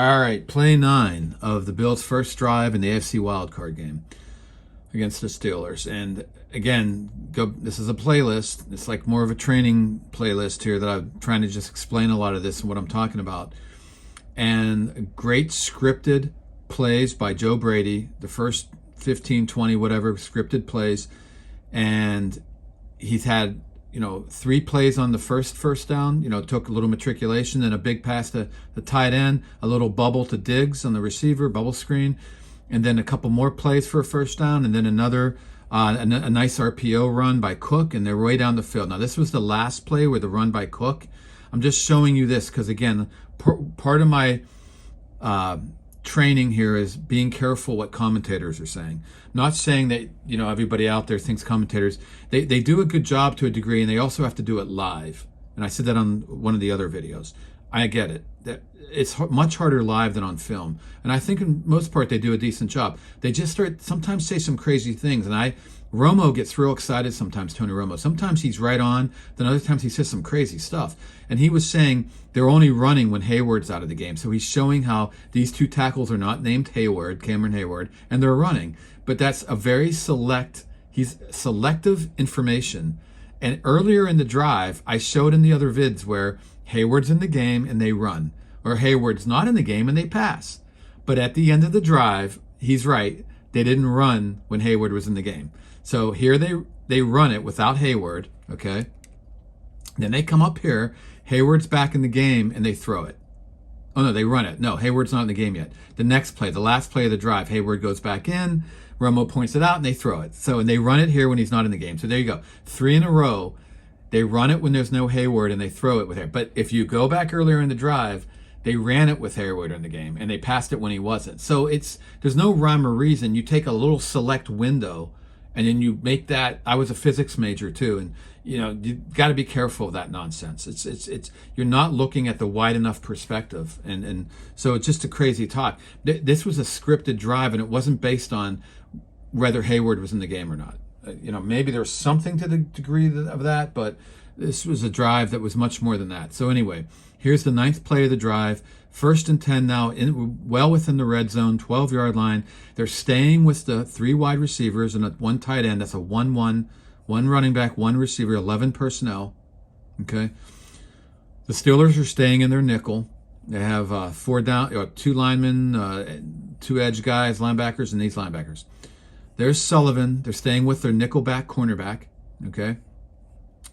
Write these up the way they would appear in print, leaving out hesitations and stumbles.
All right, play 9 of the Bills' first drive in the AFC wildcard game against the Steelers. And again, this is a playlist. It's like more of a training playlist here that I'm trying to just explain a lot of this and what I'm talking about. And great scripted plays by Joe Brady, the first 15, 20, whatever, scripted plays. And he's had 3 plays on the first down, took a little matriculation, then a big pass to the tight end, a little bubble to Diggs on the receiver, bubble screen, and then a couple more plays for a first down, and then another, a nice RPO run by Cook, and they're way down the field. Now, this was the last play where the run by Cook. I'm just showing you this because, again, part of my training here is being careful what commentators are saying. Not saying that everybody out there thinks commentators they do a good job to a degree, and they also have to do it live. And I said that on one of the other videos. I get it. That it's much harder live than on film, and I think in most part they do a decent job. They just sometimes say some crazy things, and Romo gets real excited sometimes, Tony Romo. Sometimes he's right on, then other times he says some crazy stuff. And he was saying they're only running when Heyward's out of the game. So he's showing how these 2 tackles are not named Heyward, Cameron Heyward, and they're running. But that's a very selective information. And earlier in the drive, I showed in the other vids where Heyward's in the game and they run, or Heyward's not in the game and they pass. But at the end of the drive, he's right. They didn't run when Heyward was in the game. So here they run it without Heyward, okay? Then they come up here, Heyward's back in the game, and they throw it. Oh, no, they run it. No, Heyward's not in the game yet. The next play, the last play of the drive, Heyward goes back in, Romo points it out, and they throw it. So, and they run it here when he's not in the game. So there you go. 3 in a row. They run it when there's no Heyward, and they throw it with Heyward. But if you go back earlier in the drive, they ran it with Heyward in the game, and they passed it when he wasn't. So there's no rhyme or reason. You take a little select window, and then you make that. I was a physics major too, and you got to be careful of that nonsense. It's you're not looking at the wide enough perspective, and so it's just a crazy talk. This was a scripted drive, and it wasn't based on whether Heyward was in the game or not. Maybe there's something to the degree of that, but this was a drive that was much more than that. So anyway, here's the 9th play of the drive. 1st and 10 now, well within the red zone, 12-yard line. They're staying with the 3 wide receivers and 1 tight end. That's a 1-1, 1 running back, 1 receiver, 11 personnel. Okay. The Steelers are staying in their nickel. They have 2 linemen, 2 edge guys, linebackers, and these linebackers. There's Sullivan. They're staying with their nickelback cornerback. Okay.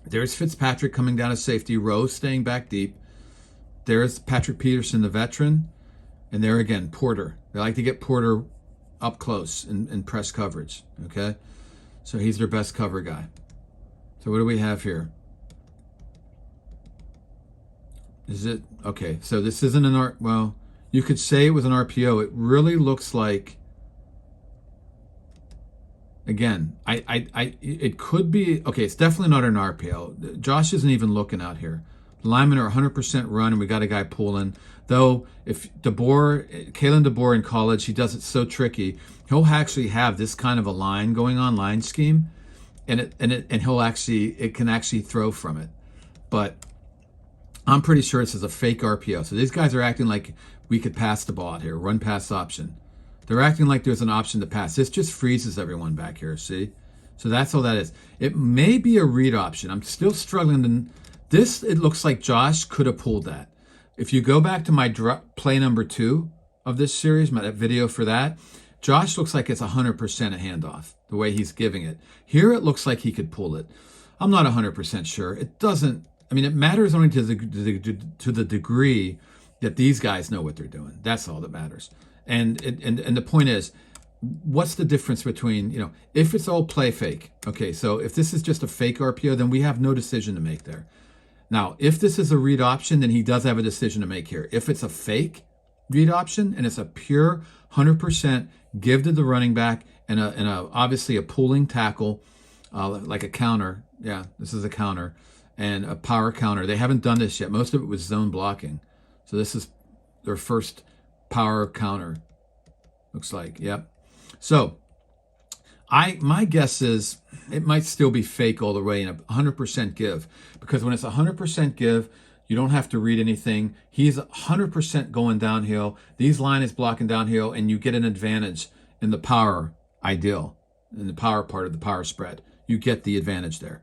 There's Fitzpatrick coming down as safety. Rose staying back deep. There's Patrick Peterson, the veteran. And there again, Porter. They like to get Porter up close in press coverage. Okay. So he's their best cover guy. So what do we have here? Is it? Okay. So this isn't an well, you could say it was an RPO. It really looks like, again, it could be, okay, it's definitely not an RPO. Josh isn't even looking out here. The linemen are 100% run, and we got a guy pulling. Though, if Kalen DeBoer in college, he does it so tricky, he'll actually have this kind of a line going on, line scheme, and it can actually throw from it. But I'm pretty sure this is a fake RPO. So these guys are acting like we could pass the ball out here, run pass option. They're acting like there's an option to pass. This just freezes everyone back here, see? So that's all that is. It may be a read option. I'm still struggling to... This, it looks like Josh could have pulled that. If you go back to my play number 2 of this series, that video for that, Josh looks like it's 100% a handoff, the way he's giving it. Here it looks like he could pull it. I'm not 100% sure. It doesn't... I mean, it matters only to the degree that these guys know what they're doing. That's all that matters. And the point is, what's the difference between, if it's all play fake? Okay, so if this is just a fake RPO, then we have no decision to make there. Now, if this is a read option, then he does have a decision to make here. If it's a fake read option and it's a pure 100% give to the running back and obviously a pulling tackle, like a counter. Yeah, this is a counter and a power counter. They haven't done this yet. Most of it was zone blocking. So this is their first power counter. Looks like, yep. So my guess is it might still be fake all the way and a 100% give, because when it's 100% give, You don't have to read anything. He's 100% going downhill. These line is blocking downhill, and you get an advantage in the power ideal, in the power part of the power spread. You get the advantage there.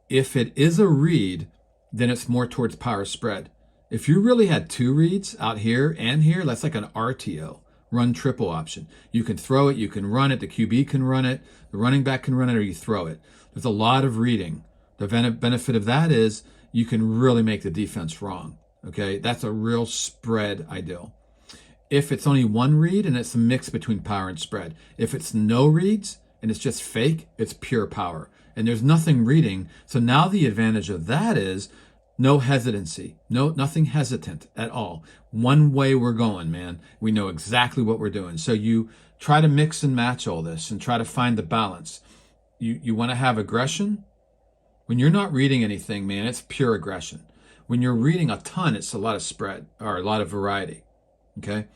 If it is a read, then it's more towards power spread. If you really had two reads out here and here, that's like an RTO, run triple option. You can throw it, you can run it, the QB can run it, the running back can run it, or you throw it. There's a lot of reading. The benefit of that is you can really make the defense wrong. Okay, that's a real spread ideal. If it's only one read and it's a mix between power and spread. If it's no reads and it's just fake, it's pure power. And there's nothing reading. So now the advantage of that is no hesitancy, nothing hesitant at all. One way we're going, man. We know exactly what we're doing. So you try to mix and match all this and try to find the balance. You want to have aggression. When you're not reading anything, man, it's pure aggression. When you're reading a ton, it's a lot of spread or a lot of variety. Okay.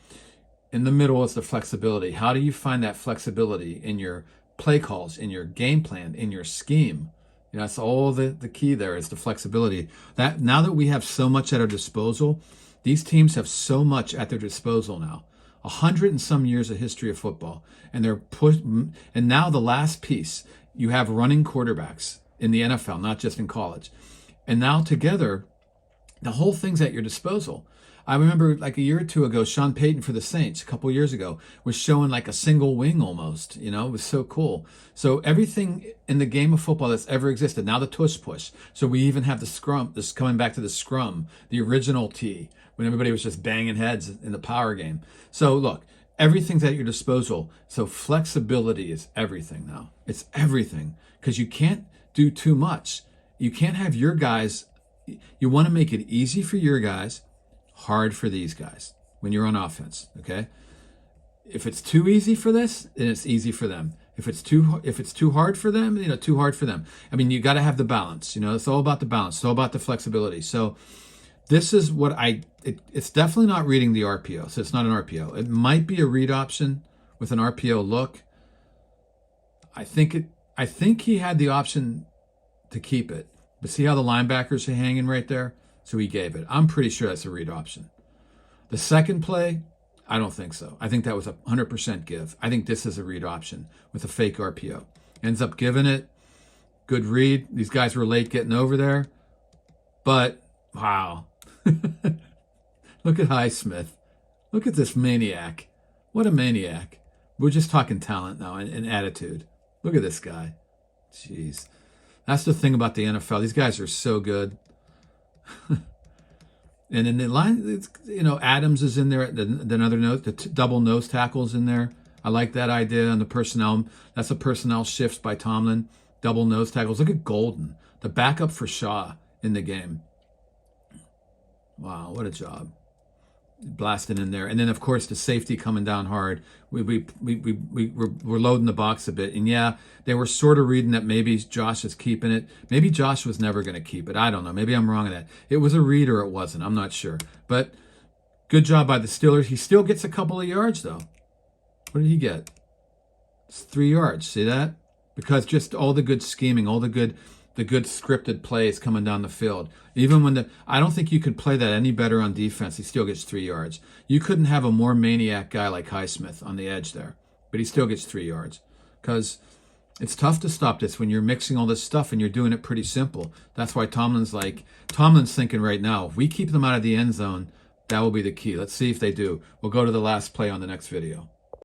In the middle is the flexibility. How do you find that flexibility in your play calls, in your game plan, in your scheme? You know, that's all the key there is the flexibility. That now that we have so much at our disposal, these teams have so much at their disposal now. 100 and some years of history of football, and they're and now the last piece, you have running quarterbacks in the NFL, not just in college, and now together, the whole thing's at your disposal. I remember like a year or two ago, Sean Payton for the Saints, a couple years ago, was showing like a single wing almost. You know, it was so cool. So everything in the game of football that's ever existed, now the tush push. So we even have the scrum, this coming back to the scrum, the original T, when everybody was just banging heads in the power game. So look, everything's at your disposal. So flexibility is everything now. It's everything because you can't do too much. You can't have your guys, you want to make it easy for your guys, hard for these guys when you're on offense. Okay, if it's too easy for this, then it's easy for them. If it's too hard for them, you know, too hard for them. I mean, you got to have the balance. You know, it's all about the balance. It's all about the flexibility. So this is what it's definitely not reading the RPO. So it's not an RPO. It might be a read option with an RPO look. I think he had the option to keep it, but see how the linebackers are hanging right there. So he gave it. I'm pretty sure that's a read option. The second play, I don't think so. I think that was a 100% give. I think this is a read option with a fake RPO. Ends up giving it. Good read. These guys were late getting over there. But, wow. Look at HIGHSMITH. Look at this maniac. What a maniac. We're just talking talent now and attitude. Look at this guy. Jeez. That's the thing about the NFL. These guys are so good. And in the line, it's, you know, Adams is in there. The other nose, the double nose tackles in there. I like that idea on the personnel. That's a personnel shift by Tomlin. Double nose tackles. Look at Golden, the backup for Shaw in the game. Wow, what a job. Blasting in there. And then, of course, the safety coming down hard. We're loading the box a bit. And, yeah, they were sort of reading that maybe Josh is keeping it. Maybe Josh was never going to keep it. I don't know. Maybe I'm wrong on that. It was a read or it wasn't. I'm not sure. But good job by the Steelers. He still gets a couple of yards, though. What did he get? It's 3 yards. See that? Because just all the good scheming, all the good scripted plays coming down the field. Even when I don't think you could play that any better on defense. He still gets 3 yards. You couldn't have a more maniac guy like HIGHSMITH on the edge there, but he still gets 3 yards because it's tough to stop this when you're mixing all this stuff and you're doing it pretty simple. That's why Tomlin's thinking right now, if we keep them out of the end zone, that will be the key. Let's see if they do. We'll go to the last play on the next video.